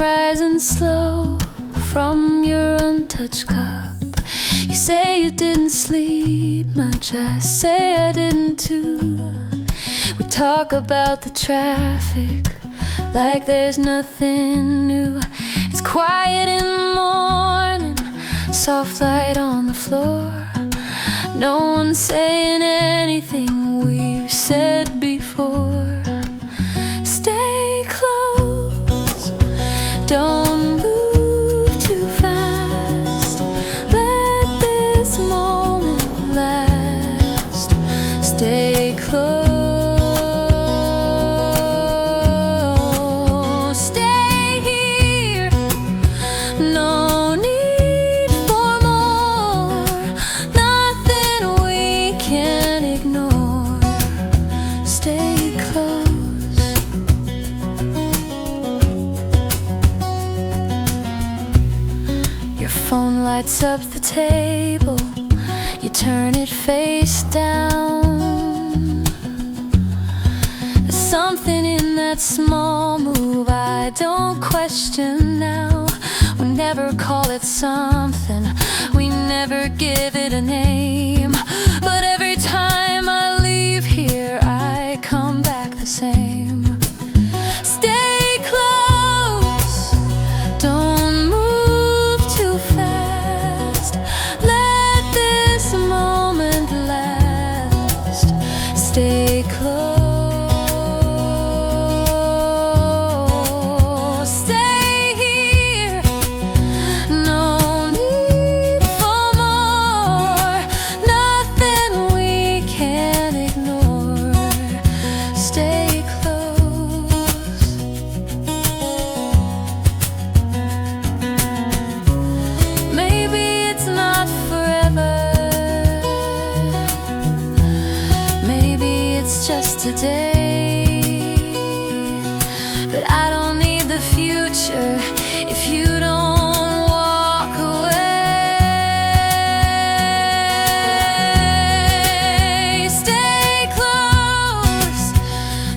rising slow from your untouched cup. You say you didn't sleep much, I say I didn't too. We talk about the traffic like there's nothing new. It's quiet in the morning, soft light on the floor. No one's saying anything we've said before. Stay close, don't move too fast. Let this moment last. Stay close. Lights up the table, you turn it face down. There's something in that small move I don't question now. We never call it something, we never give it a name. But every time I leave here, I come back the same. Stay close, don't move too fast. Let this moment last. Stay close. Stay here. No need for more. Nothing we can ignore. Stay close. Maybe it's not forever. Maybe it's just today. But I don't need the future if you don't walk away. Stay close,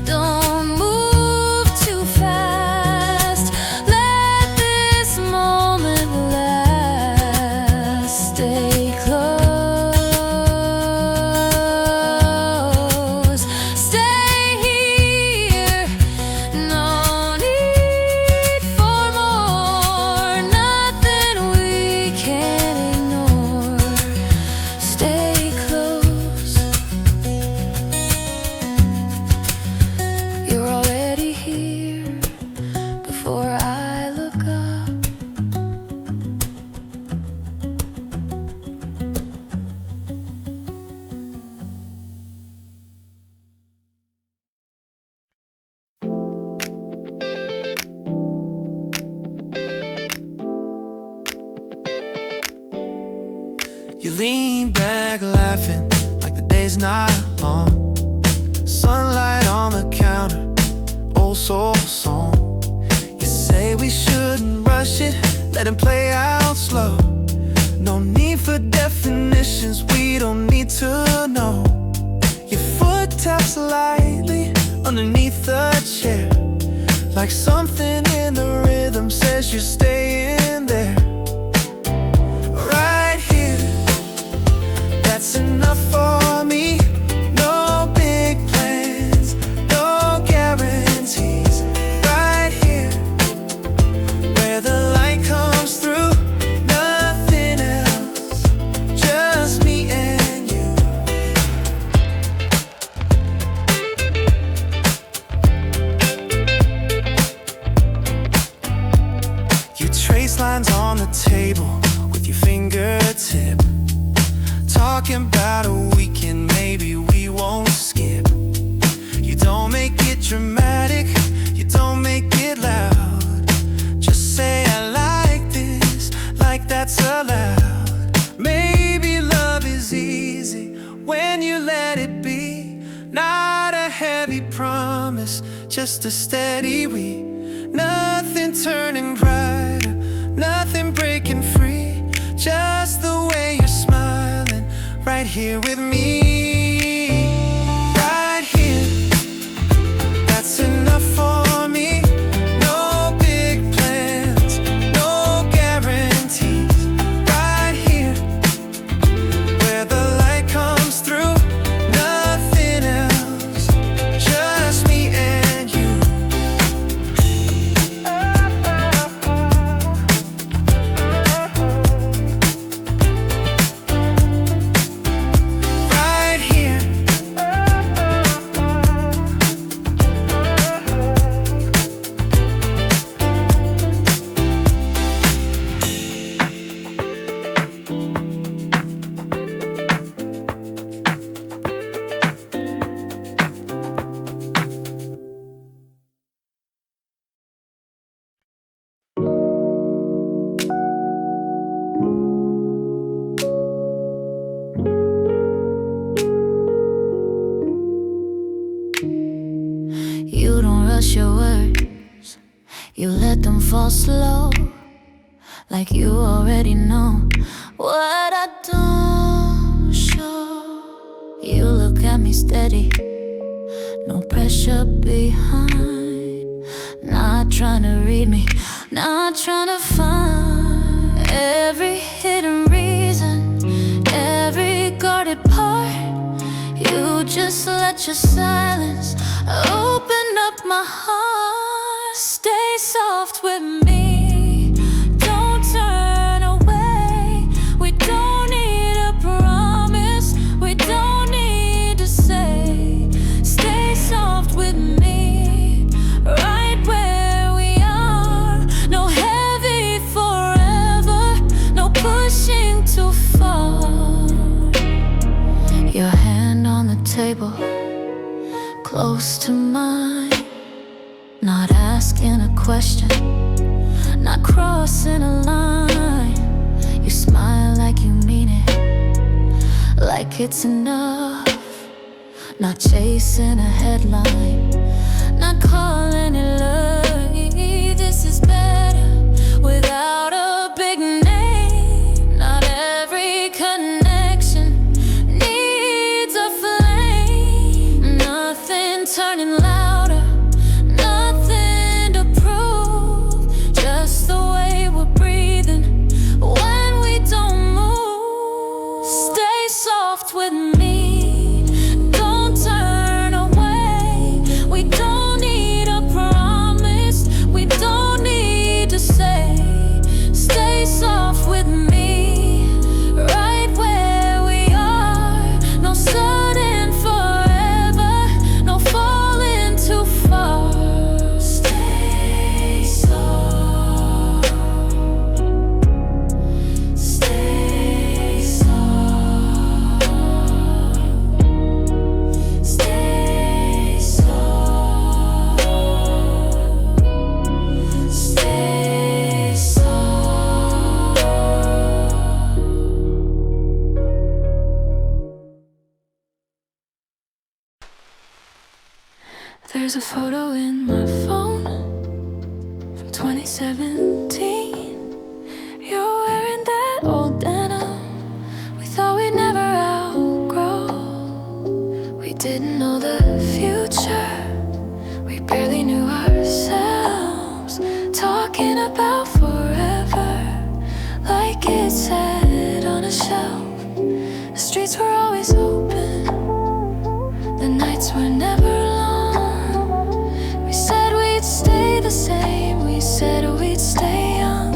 don't move too fast. Let this moment last. Stay close. Stay here. No need for more. Nothing we can ignore. Stay close. You're already here before I look up. You lean back laughing like the day's not long. Sunlight on the counter, old soul song. You say we shouldn't rush it, let it play out slow. No need for definitions, we don't need to know. Your foot taps lightly underneath the chair, like something in the rhythm says you're staying there. Right here, that's enough for me. No big plans, no guarantees. Right here, where the light comes through, nothing else, just me and you. You trace lines on the table with your fingertip, talking about a weekend maybe we won't skip. You don't make it dramatic, you don't make it loud. Just say I like this, like that's allowed. Maybe love is easy when you let it be. Not a heavy promise, just a steady we. Nothing turning brighter, nothing breaking free. Just the way you're smiling, right here with me. Right here, that's enough for me. No big plan, You let them fall slow, like you already know what I don't show. You look at me steady, no pressure behind. Not trying to read me, not trying to find every hidden reason, every guarded part. You just let your silence open up my heart. Stay soft with me, don't turn away. We don't need a promise, we don't need to say. Stay soft with me, right where we are. No heavy forever, no pushing too far. Your hand on the table, close to mine. Not asking a question, not crossing a line. You smile like you mean it, like it's enough. Not chasing a headline, not calling it love. This is better without a big name. Not every connection needs a flame. Nothing turning louder, nothing to prove. Just the way we're breathing when we don't move. Stay soft with me, don't turn away. We don't need a promise, we don't need to say. Stay soft with me, right where we are. No sudden forever, no falling too far. Stay soft, stay soft, stay soft, stay soft. There's a photo in my phone from 2017. You're wearing that old denim we thought we'd never outgrow. We didn't know the future, we barely knew ourselves. Talking about forever, like it said on a shelf. The streets were always open, the nights were never long. We said we'd stay the same, we said we'd stay young.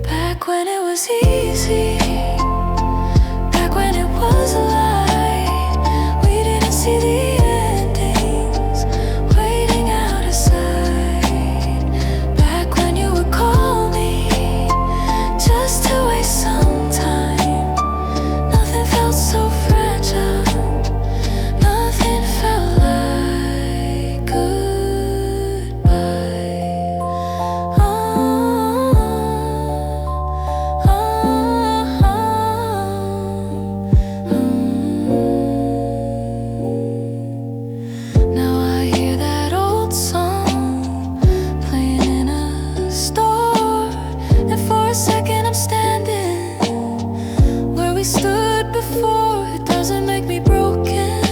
Back when it was easy, back when it was light. We didn't see the endings waiting out of sight. Back when you would call me just to waste some time. Nothing felt so fragile, nothing felt like goodbye. Now I hear that old song playing in a store, and for a second I'm standing where we stood before. It doesn't make me broken,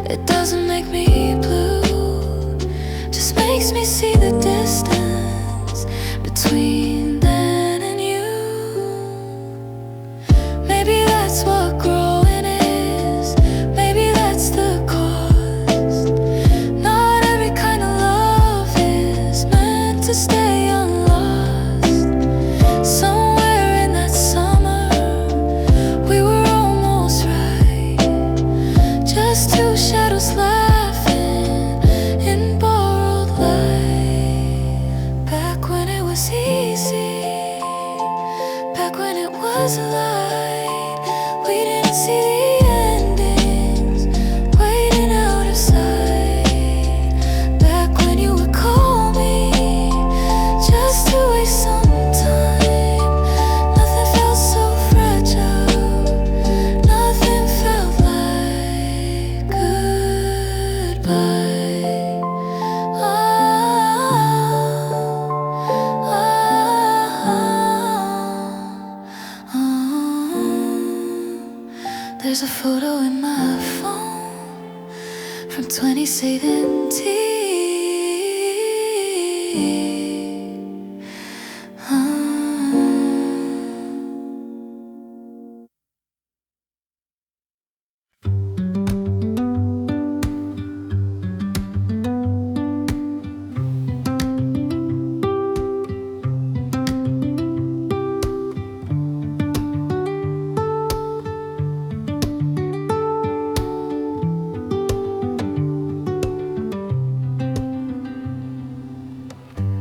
it doesn't make me blue, just makes me see the distance between then and you. Maybe that's what growing is, maybe that's the cost. Not every kind of love is meant to stay unlost. Somewhere in that summer, we were almost right. Just two shadows laughing in borrowed light. There's a photo in my phone from 2017.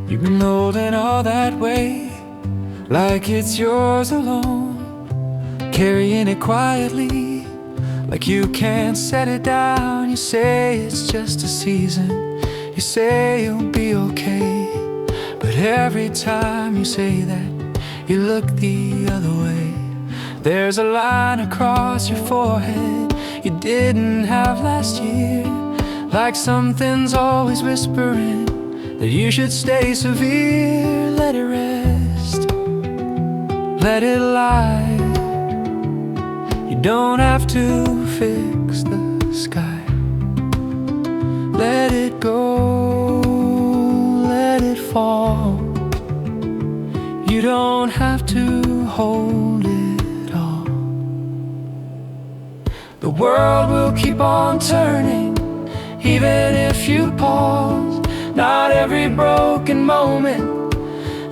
You've been holding all that weight like it's yours alone, carrying it quietly like you can't set it down. You say it's just a season, you say you'll be okay, but every time you say that, you look the other way. There's a line across your forehead you didn't have last year, like something's always whispering that you should stay severe. Let it rest, let it lie. You don't have to fix the sky. Let it go, let it fall. You don't have to hold it all. The world will keep on turning even if you pause. Not every broken moment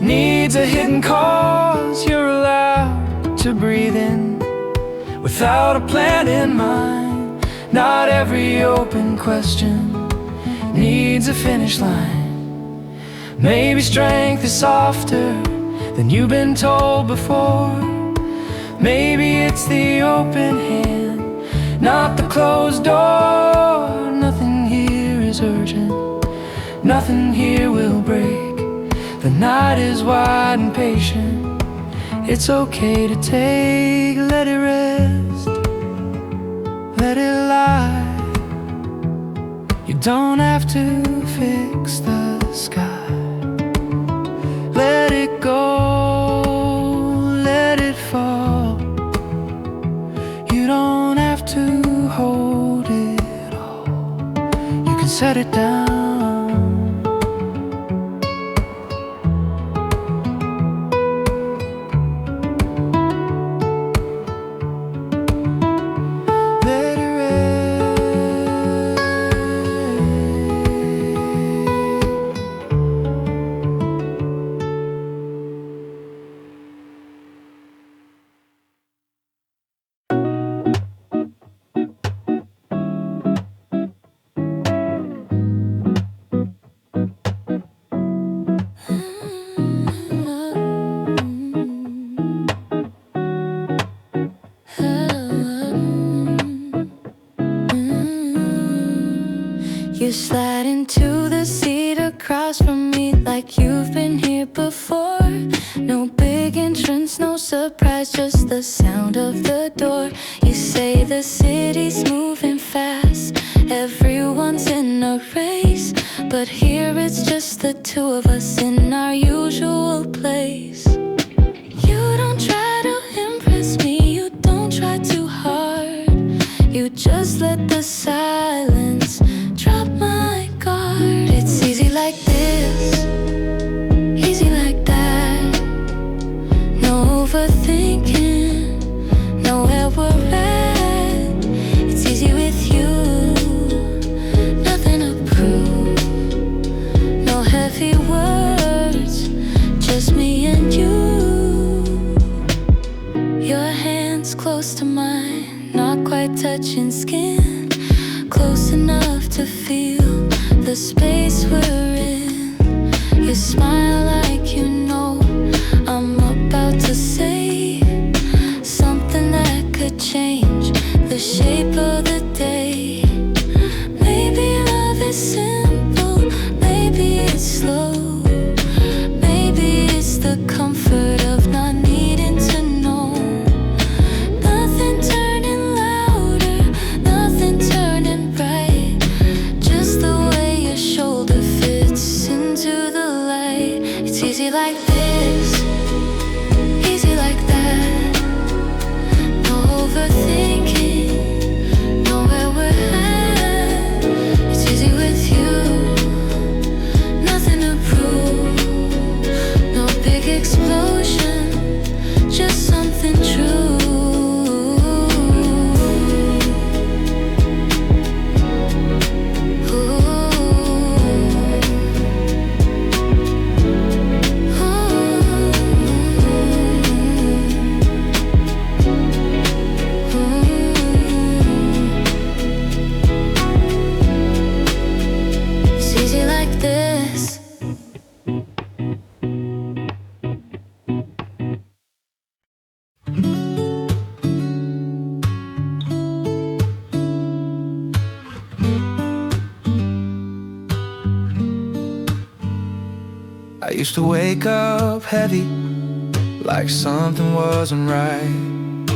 needs a hidden cause. You're allowed to breathe in without a plan in mind. Not every open question needs a finish line. Maybe strength is softer than you've been told before. Maybe it's the open hand, not the closed door. Nothing here is urgent, nothing here will break. The night is wide and patient. It's okay to take. Let it rest, let it lie. You don't have to fix the sky. Let it go, let it fall. You don't have to hold it all. You can set it down. You slide into the seat across from me like you've been here before. No big entrance, no surprise, just the sound of the door. You say the city's moving fast, everyone's in a race, but here it's just the two of us in our usual place. You don't try to impress me, you don't try too hard. You just let the silence drop my guard. It's easy like this, easy like that. No overthinking, know where we're at. It's easy with you, nothing to prove. No heavy words, just me and you. Your hands close to mine, not quite touching skin, close enough to feel the space we're in. You smile like you know I'm about to say something that could change the shape of the day. Maybe love is simple, maybe it's slow, maybe it's the comfort of not needing to know. Nothing turning louder, nothing turning bright, just the way your shoulder fits into the light. It's easy like this, easy like that. No overthinking, I used to wake up heavy, like something wasn't right.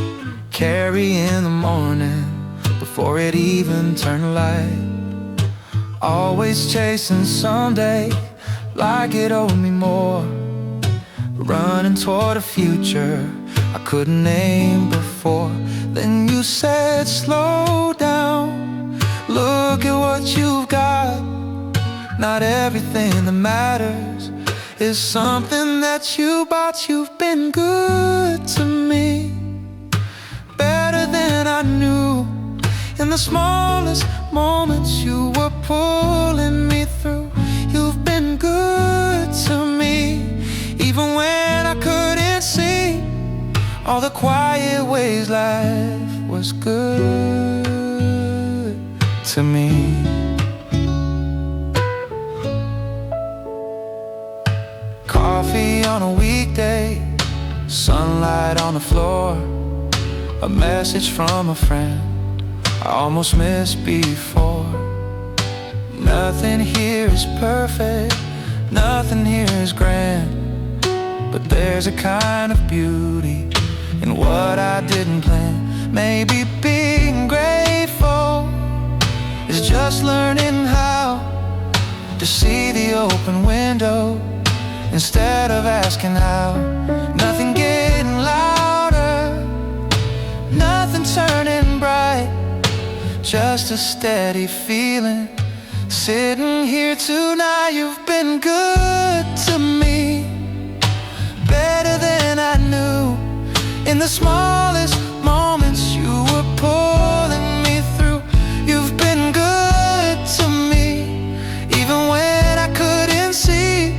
Carry in the morning, before it even turned light. Always chasing someday, like it owed me more. Running toward a future I couldn't name before. Then you said slow down, look at what you've got. Not everything that matters is something that you bought. You've been good to me, better than I knew. In the smallest moments you were pulling me through. You've been good to me, even when I couldn't see all the quiet ways life was good to me. Coffee on a weekday, sunlight on the floor, a message from a friend I almost missed before. Nothing here is perfect, nothing here is grand, but there's a kind of beauty in what I didn't plan. Maybe being grateful is just learning how to see the open window instead of asking how. Nothing getting louder, nothing turning bright, just a steady feeling sitting here tonight. You've been good to me, better than I knew. In the smallest moments you were pulling me through. You've been good to me, even when I couldn't see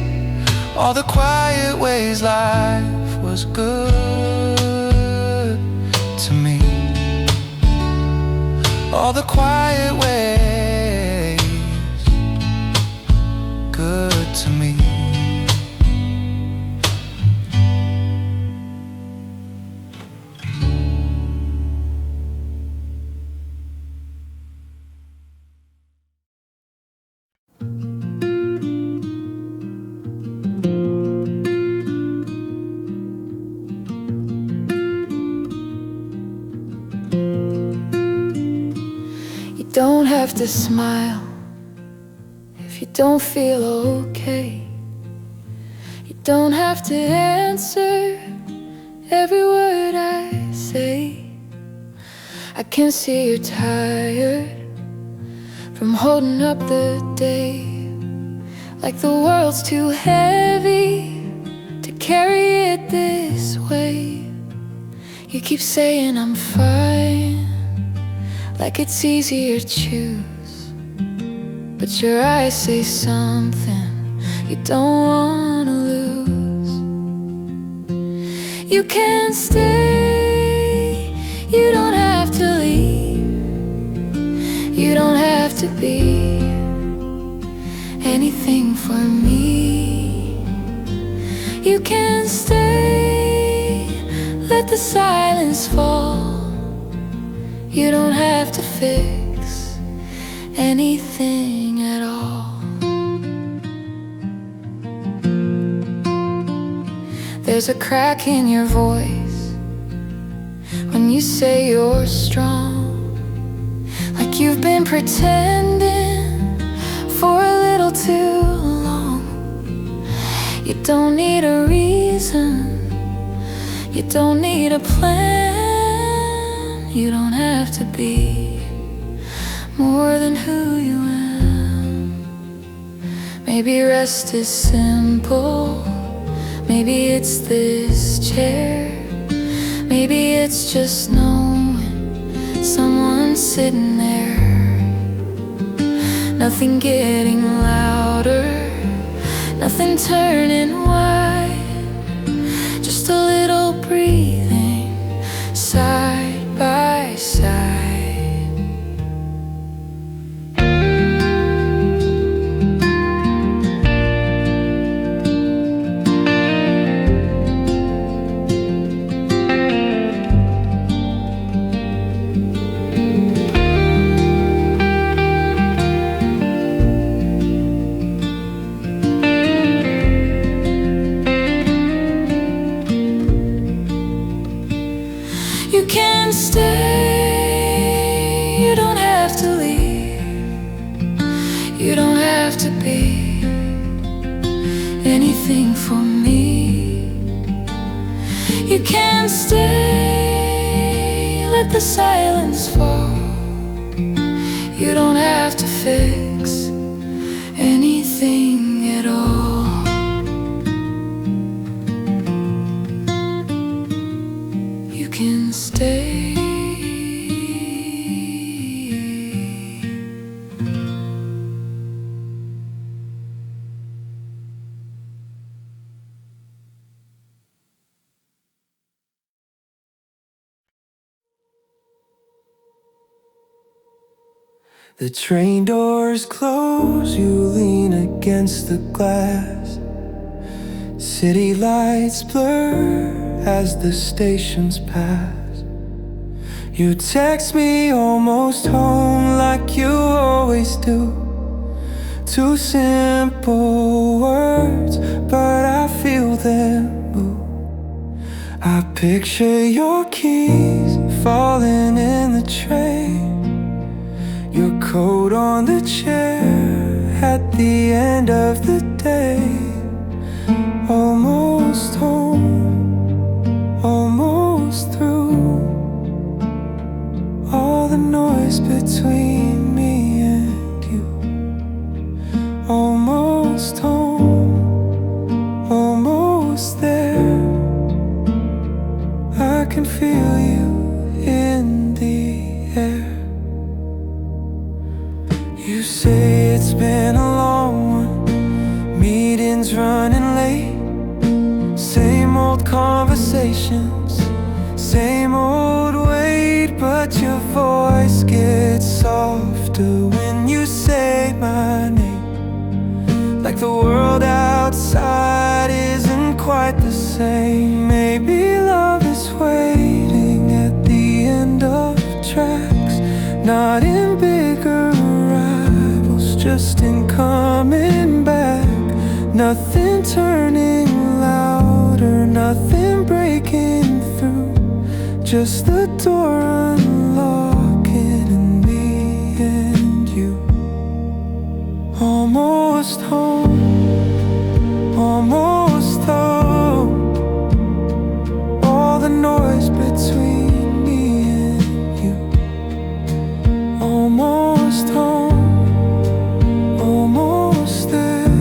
all the quiet ways life was good to me. All the quiet ways good to me. You don't have to smile if you don't feel okay. You don't have to answer every word I say. I can see you're tired from holding up the day, like the world's too heavy to carry it this way. You keep saying I'm fine, like it's easier to choose, but your eyes say something you don't wanna lose. You can stay, you don't have to leave. You don't have to be anything for me. You can stay, let the silence fall. You don't have to fix anything at all. There's a crack in your voice when you say you're strong, like you've been pretending for a little too long. You don't need a reason, you don't need a plan. You don't have to be more than who you am. Maybe rest is simple, maybe it's this chair, maybe it's just knowing someone's sitting there. Nothing getting louder, nothing turning wide, just a little breathing side by side. anything for me. You can stay, let the silence fall. You don't have to fix anything at all. You can stay. The train doors close, you lean against the glass. City lights blur as the stations pass. You text me almost home like you always do. Two simple words, but I feel them move. I picture your keys falling in the train, your coat on the chair at the end of the day. Almost home, almost through. All the noise between me and you. Almost home, almost there. I can feel you in the air. You say it's been a long one, meetings running late. Same old conversations, same old weight. But your voice gets softer when you say my name. Like the world outside isn't quite the same. Maybe love is waiting at the end of tracks, not in bigger arrivals, just in coming back. Nothing turning louder, nothing breaking through, just the door unlocking and me and you. Almost home, almost home. All the noise between me and you. Almost home, almost there.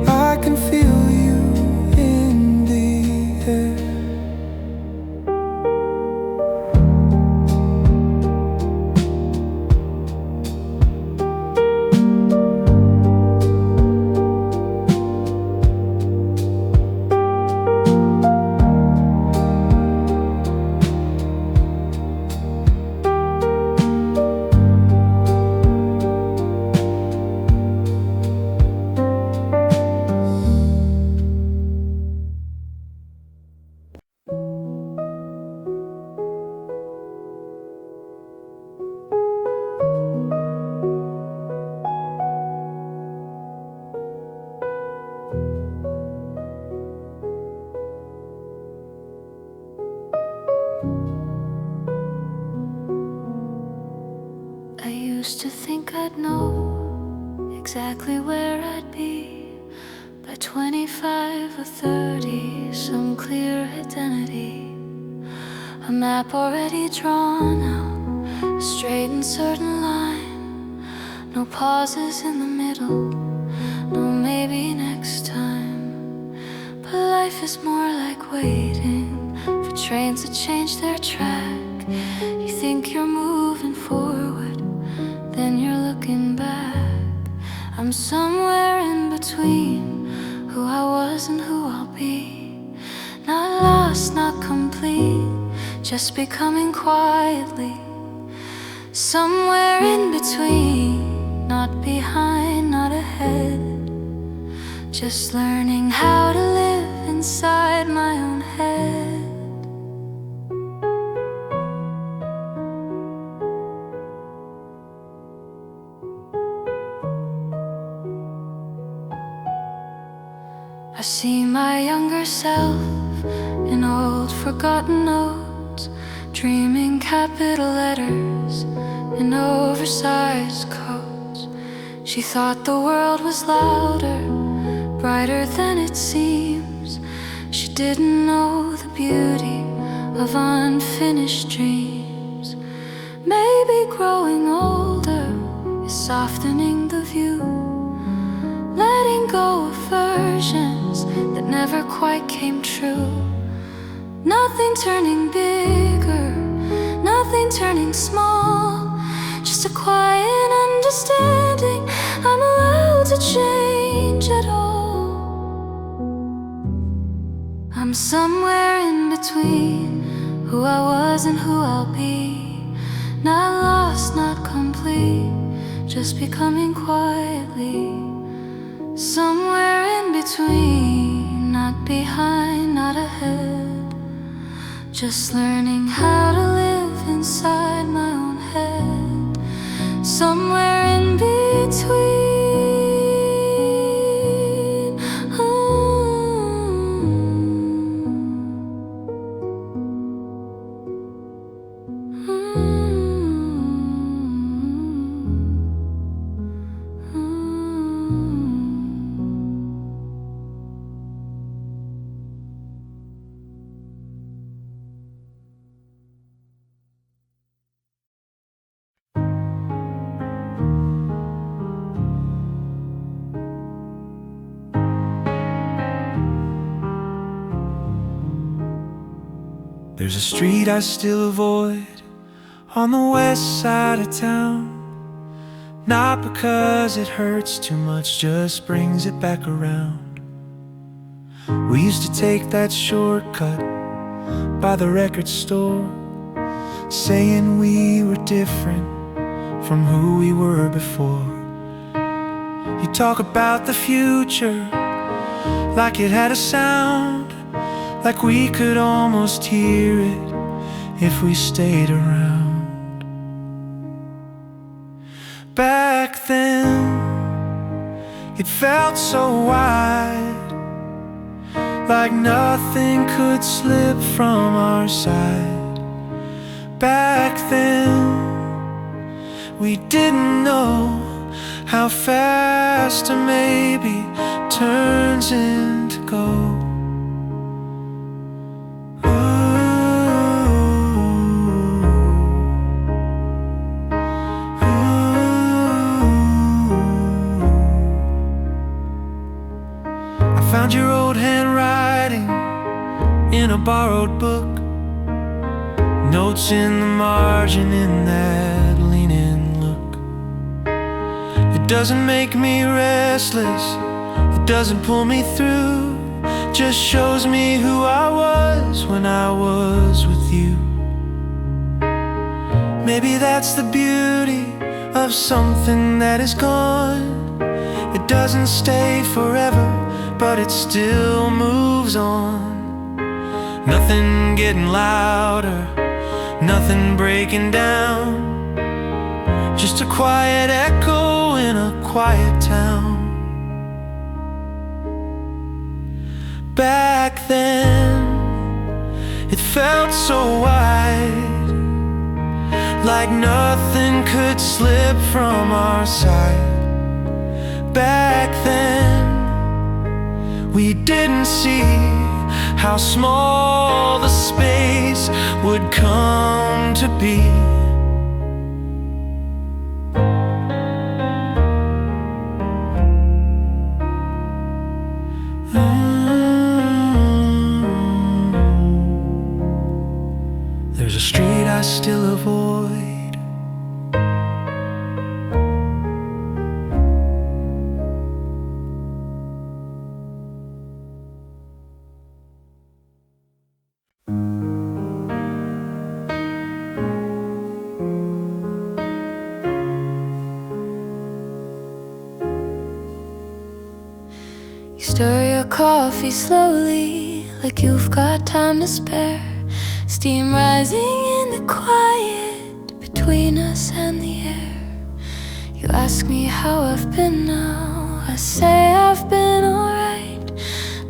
I can feel you in the air. I used to think I'd know exactly where I'd be by 25 or 30, some clear identity, a map already drawn out, a straight and certain line, no pauses in the middle, no maybe next time. But life is more like waiting for trains to change their track. You think you're moving forward, then you're looking back. I'm somewhere in between who I was and who I'll be. Not lost, not complete, just becoming quietly. Somewhere in between, not behind, not ahead, just learning how to live inside my own head. I see my younger self in old forgotten notes, dreaming capital letters in oversized coats. She thought the world was louder, brighter than it seems. She didn't know the beauty of unfinished dreams. Maybe growing older is softening the view, letting go of versions that never quite came true. Nothing turning bigger, nothing turning small, just a quiet understanding I'm allowed to change at all. I'm somewhere in between who I was and who I'll be. Not lost, not complete, just becoming quietly. Somewhere in between, not behind, not ahead, just learning how to live inside my own head. Somewhere in between. There's a street I still avoid on the west side of town. Not because it hurts too much, just brings it back around. We used to take that shortcut by the record store, saying we were different from who we were before. You talk about the future like it had a sound, like we could almost hear it if we stayed around. Back then, it felt so wide, like nothing could slip from our side. Back then, we didn't know how fast a maybe turns into go. Found your old handwriting in a borrowed book, notes in the margin in that lean-in look. It doesn't make me restless, it doesn't pull me through, just shows me who I was when I was with you. Maybe that's the beauty of something that is gone. It doesn't stay forever, but it still moves on. Nothing getting louder, nothing breaking down, just a quiet echo in a quiet town. Back then, it felt so wide, like nothing could slip from our side. Back then, we didn't see how small the space would come to be. There's a street I still avoid. Stir your coffee slowly, like you've got time to spare. Steam rising in the quiet between us and the air. You ask me how I've been now, I say I've been alright.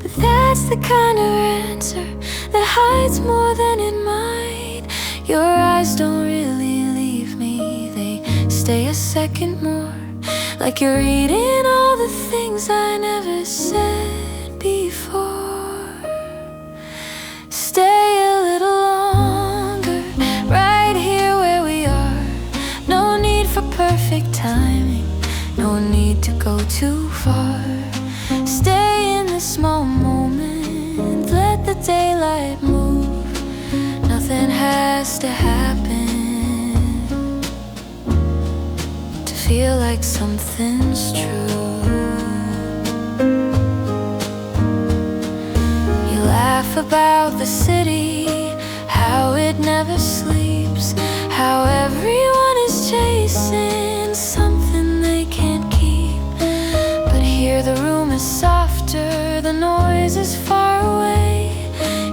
But that's the kind of answer that hides more than it might. Your eyes don't really leave me, they stay a second more, like you're reading all the things I never said. need to go too far. Stay in the small moment, let the daylight move. Nothing has to happen to feel like something's true. You laugh about the city, how it never sleeps, how everyone is chasing something they can't keep. But here the room is softer, the noise is far away.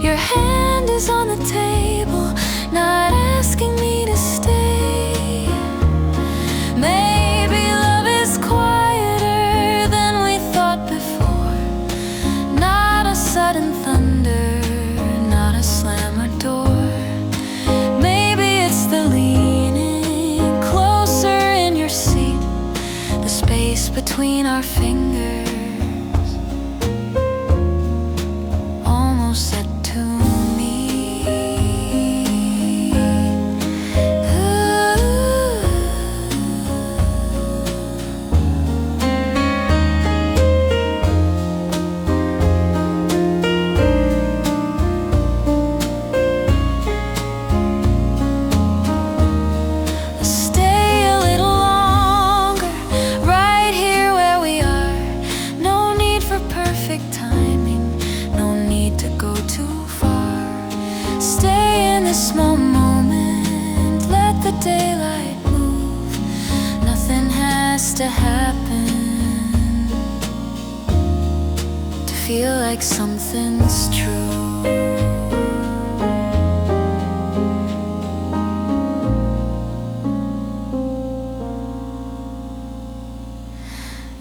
Your hand is on the table, not asking me to stay. Maybe love is quieter than we thought before. Not a sudden thunder, not a slam or door. Maybe it's the leaning closer in your seat, the space between our fingers almost said to me, stay a little longer, right here where we are. No need for perfect timing, no need to go too far. Stay in this small moment, let the daylight move. Nothing has to happen to feel like something's true.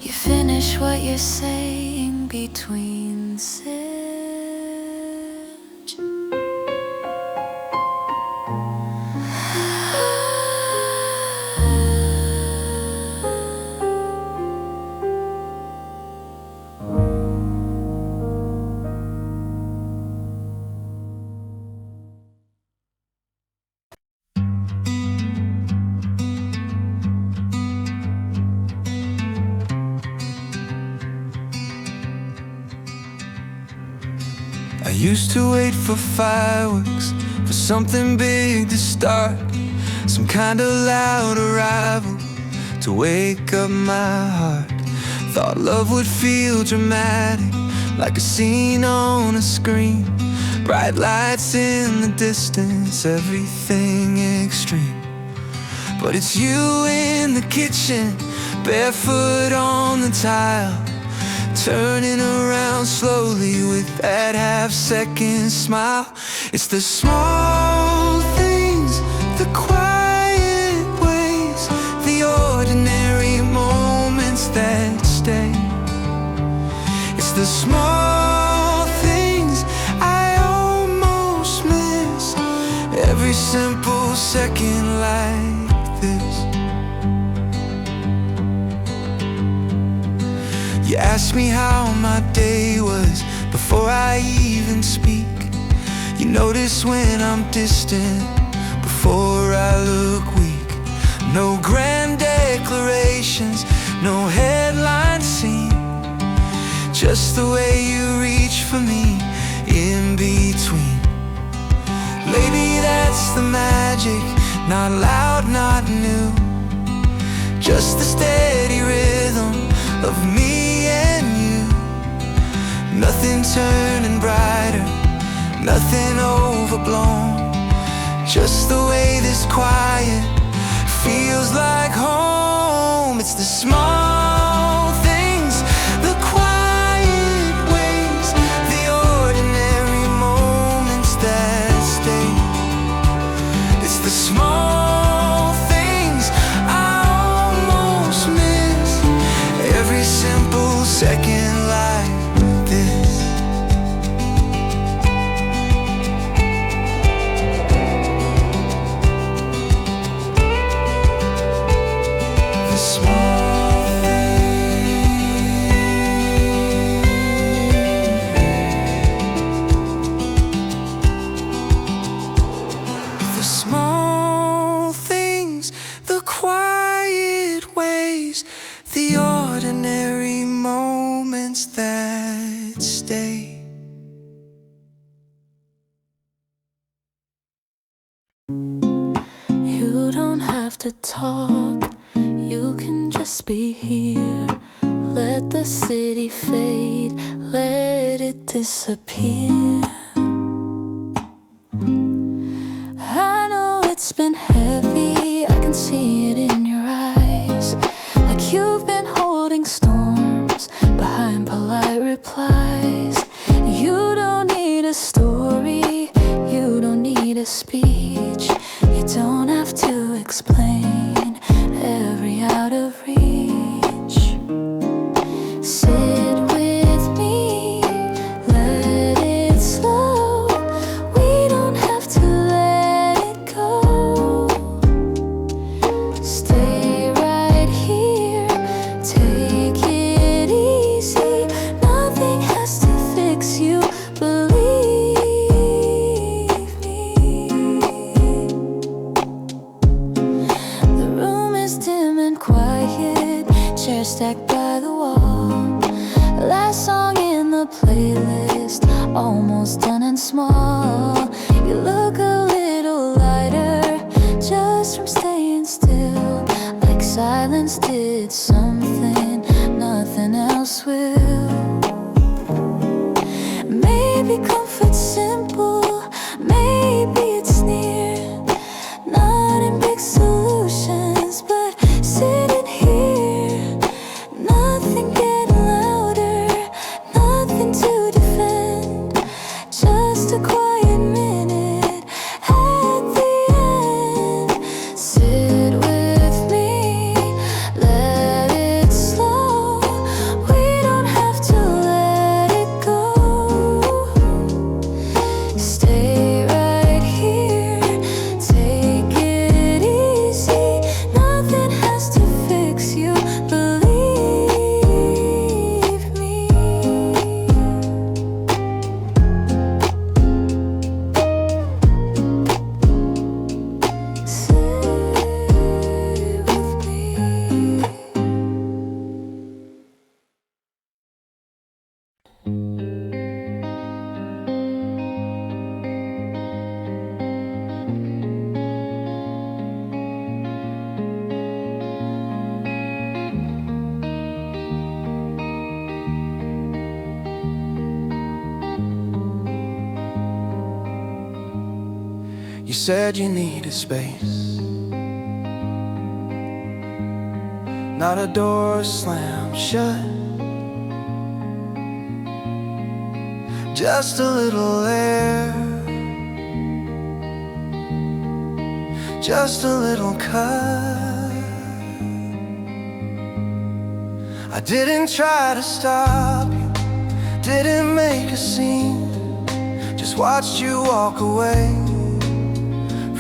You finish what you're saying between sips. I used to wait for fireworks, for something big to start, some kind of loud arrival to wake up my heart. Thought love would feel dramatic, like a scene on a screen. Bright lights in the distance, everything extreme. But it's you in the kitchen, barefoot on the tile, turning around slowly with that half-second smile. It's the small things, the quiet ways, the ordinary moments that stay. It's the small things I almost miss, every simple second like this. You asked me how my day was before I even speak. You notice when I'm distant before I look weak. No grand declarations, no headline scene, just the way you reach for me in between. Maybe that's the magic, not loud, not new, just the steady rhythm of me and you. Nothing turning brighter, nothing overblown, just the way this quiet feels like home. It's the small things, the quiet ways, the ordinary moments that stay. It's the small things I almost miss, every simple second like this. The small things. let's stay. You don't have to talk, you can just be here. Let the city fade, let it disappear. I know it's been heavy, I can see it in your eyes. Like you've been holding storms behind polite replies. You don't need a story, you don't need a speech. You don't have to explain every out of reach. Sit with me, let it slow. We don't have to let it go. Stay right here, take it easy. Nothing has to fix you, believe me. The room is dim and quiet, chairs stacked by the wall. Last song in the playlist, almost done and small. You look a little lighter, just from staying still. Like silence did something nothing else will. Maybe comfort's simple, maybe it's near. Not in big solutions, but sitting here. Nothing getting louder, nothing to defend. Just a quiet minute at the end. Sit with me, let it slow. We don't have to let it go. Stay right here, take it easy. Nothing has to fix you, believe me. Sit with me. You said you needed space, not a door slammed shut, just a little air, just a little cut. I didn't try to stop you, didn't make a scene, just watched you walk away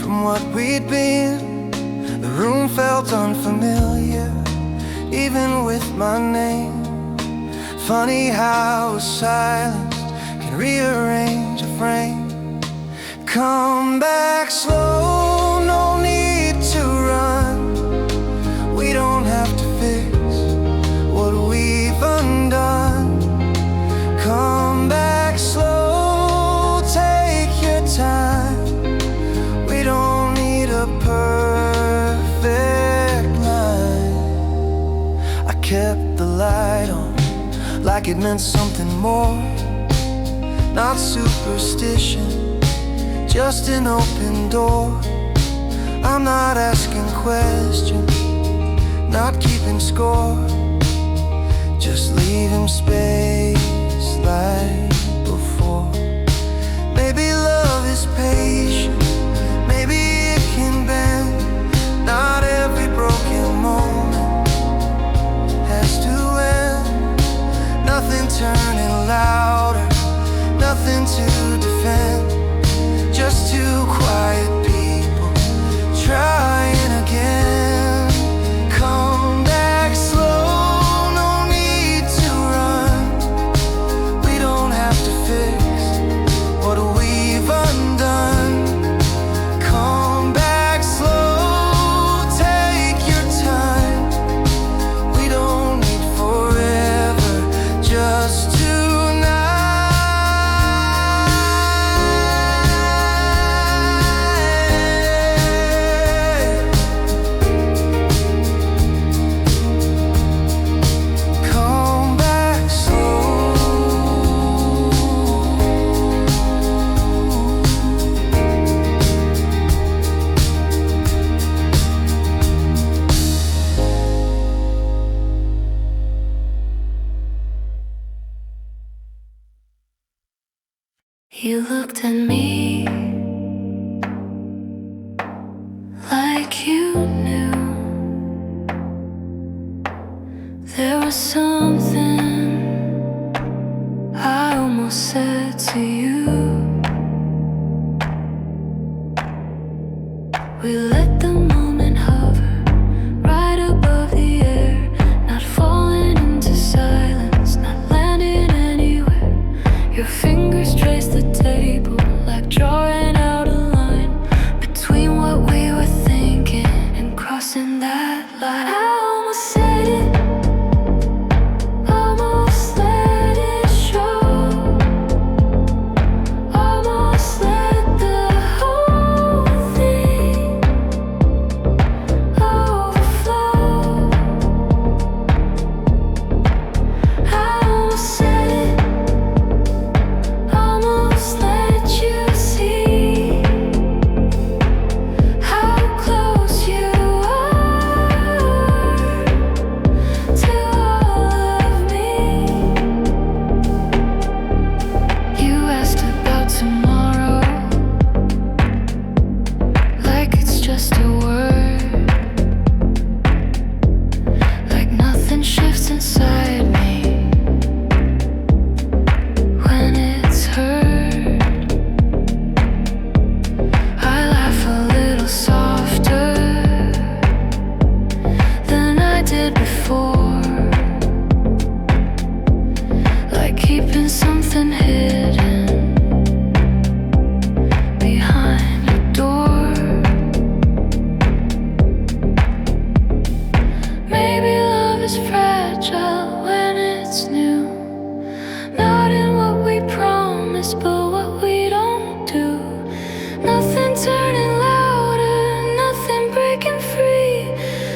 from what we'd been. The room felt unfamiliar, even with my name. Funny how a silence can rearrange a frame. Come back slow, no need to run. We don't have to fix what we've undone. Come back slow, take your time. We don't need a perfect line. I kept the light on like it meant something more. Not superstition, just an open door. I'm not asking questions, not keeping score, just leaving space like before. Maybe love is patient, maybe it can bend. Not every broken moment has to end. Nothing turning louder, nothing to defend, just two quiet people trying again. Come back slow, no need to run. We don't have to fix what we've undone. Come back slow, take your time. We don't need forever, just to You looked at me like you knew there was something I almost said to you. We let the moment hover right above the air, not falling into silence, not landing anywhere. Your fingers trace the table like drawing out a line between what we were thinking and crossing that line. I almost said it, almost let it show, almost let the whole thing overflow. I almost said it, almost let you see how close you are to all of me. You asked about tomorrow like it's just a word, like nothing shifts inside me when it's heard. I laugh a little softer than I did before, like keeping something hidden behind a door. Maybe love is fragile when it's new, not in what we promise, but what we don't do. Nothing turning louder, nothing breaking free,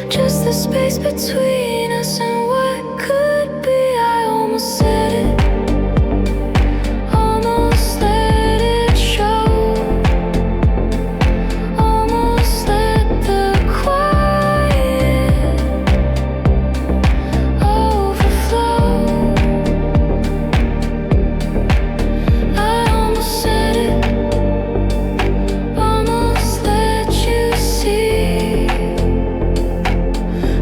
just the space between us and what could be. I almost said it, almost let it show, almost let the quiet overflow. I almost said it, almost let you see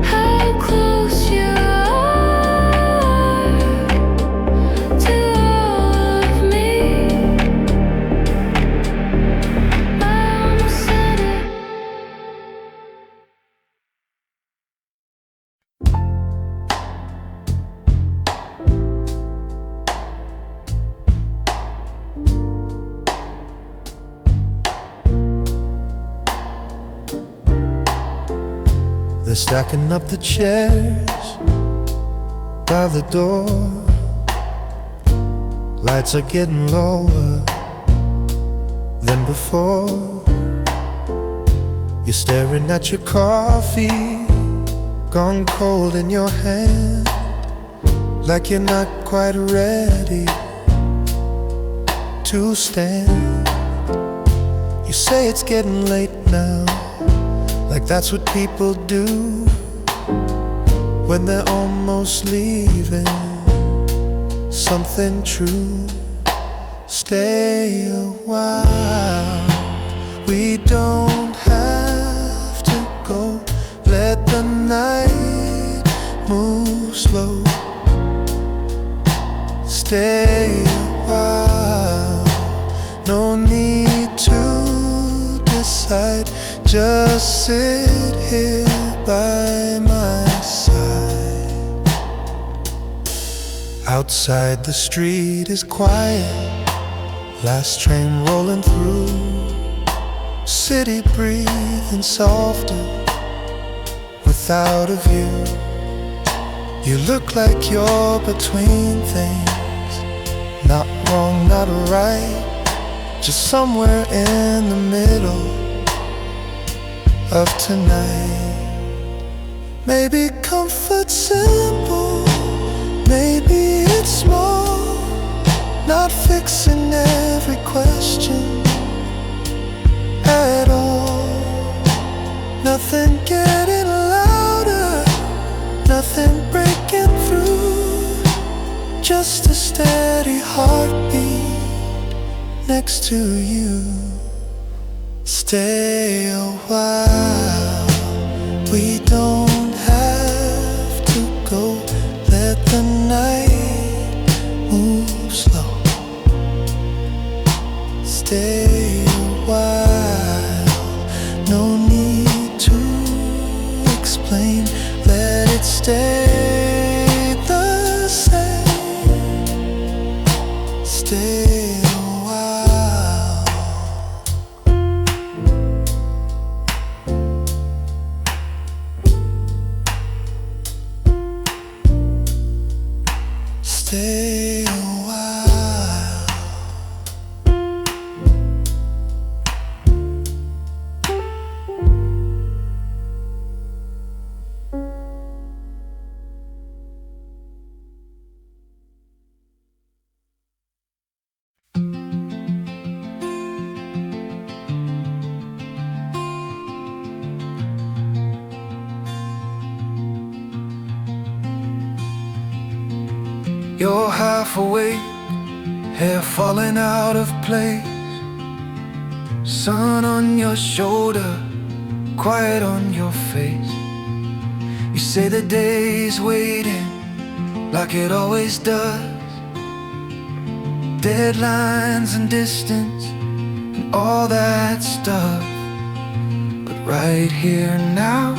how close you are to all of me. I almost said it. They're stacking up the chairs by the door. Lights are getting lower than before. You're staring at your coffee, gone cold in your hand, like you're not quite ready to stand. You say it's getting late now, like that's what people do when they're almost leaving something true. Stay a while, we don't have to go. Let the night move slow. Stay a while, no need to decide. Just sit here by my side. Outside the street is quiet, last train rolling through. City breathing softer without a view. You look like you're between things, not wrong, not right, just somewhere in the middle of tonight. Maybe comfort's simple, maybe it's small, not fixing every question at all. Nothing getting louder, nothing breaking through, just a steady heartbeat next to you. Stay a while, we don't have to go. Let the night move slow. Stay a while, no need to explain. Let it stay the same. Stay a while. Stay a while. You're half awake, hair falling out of place. Sun on your shoulder, quiet on your face. You say the day's waiting, like it always does. Deadlines and distance, and all that stuff. But right here now,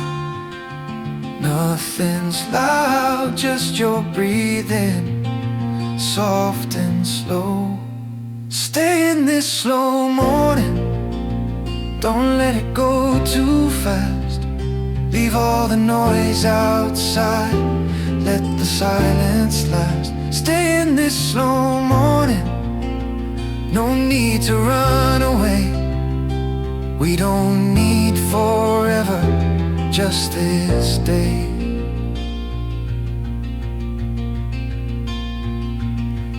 nothing's loud, just your breathing, soft and slow. Stay in this slow morning, don't let it go too fast. Leave all the noise outside, let the silence last. Stay in this slow morning, no need to run away. We don't need forever, just this day.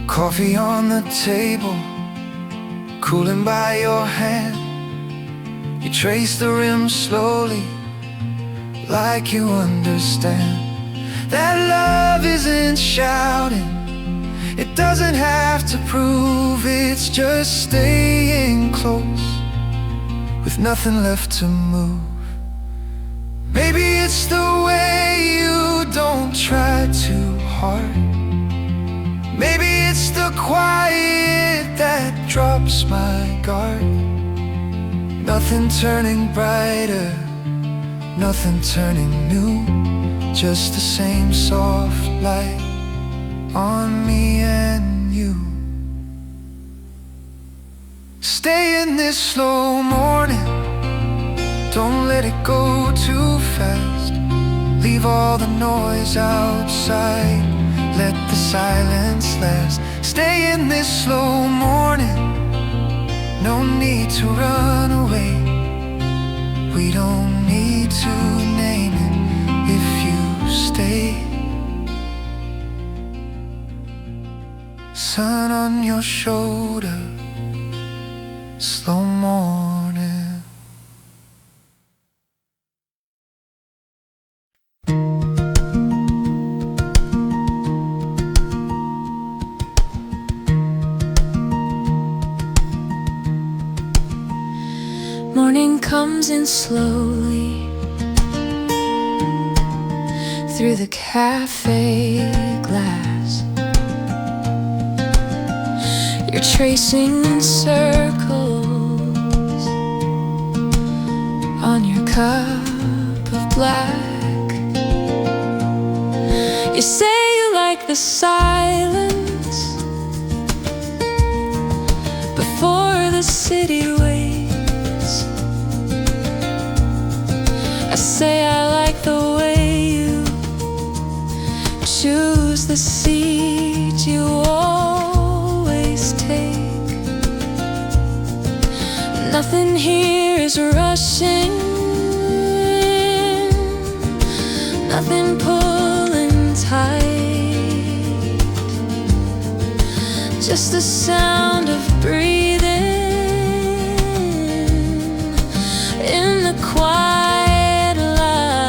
Coffee on the table, cooling by your hand. You trace the rim slowly, like you understand that love isn't shouting. It doesn't have to prove, it's just staying close, with nothing left to move. Maybe it's the way you don't try too hard. Maybe it's the quiet that drops my guard. Nothing turning brighter, nothing turning new, just the same soft light on me and you. Stay in this slow morning, don't let it go too fast. Leave all the noise outside, let the silence last. Stay in this slow morning, no need to run away. We don't need to name it if you stay. Sun on your shoulder, slow morning. Morning comes in slowly through the cafe glass. You're tracing circles on your cup of black. You say you like the silence before the city waits. I say I like the way you choose the seat you always take. Nothing here is rushing, nothing pulling tight, just the sound of breathing in the quiet light.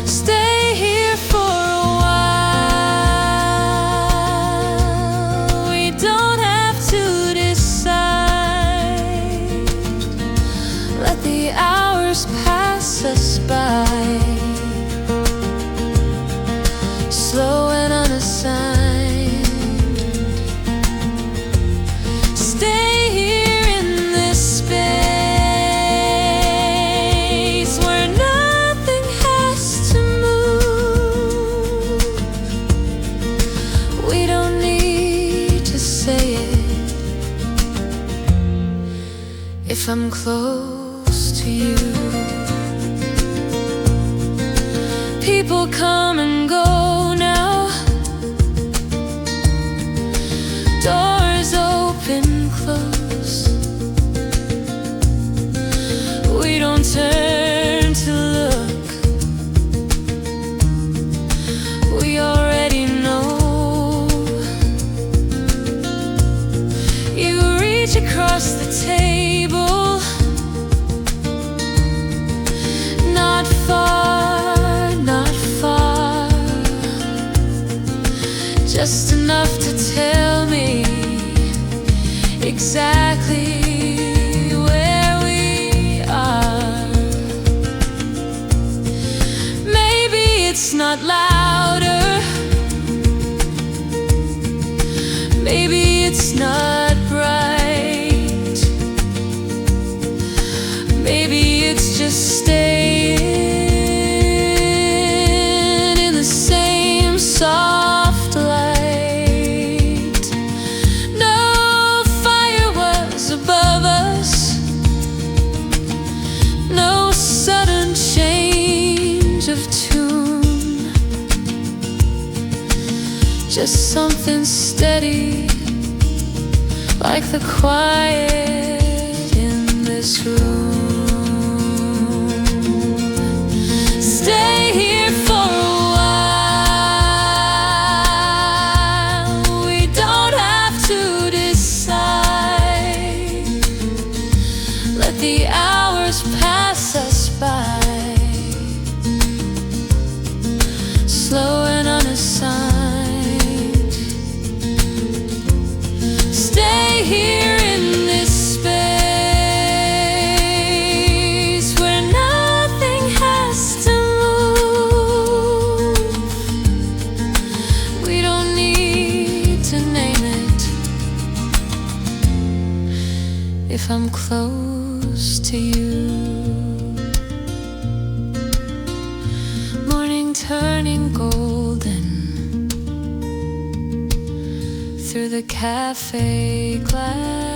Stay here for a while, we don't have if I'm close to you. People come and go now, doors open, close. We don't turn to look, we already know. You reach across the table, not far, not far, just enough to tell me exactly where we are. Maybe it's not louder, maybe it's not bright, maybe it's just staying in the same soft light. No fireworks above us, no sudden change of tune, just something steady, like the quiet in this room. Stay here for a while, we don't have to decide. Let the hours pass us by, slow and unassigned. Stay here in this space where nothing has to move. We don't need to name it if I'm close to you. Morning turning golden through the cafe glass.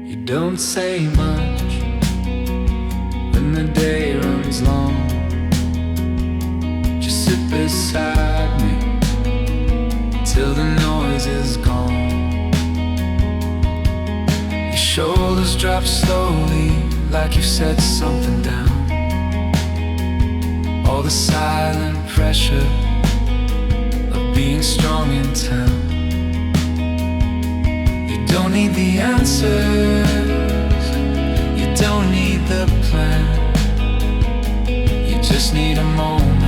You don't say much when the day runs long. Just sit beside me till the noise is gone. Your shoulders drop slowly, like you've set something down. All the silent pressure of being strong in town. You don't need the answers, you don't need the plan. You just need a moment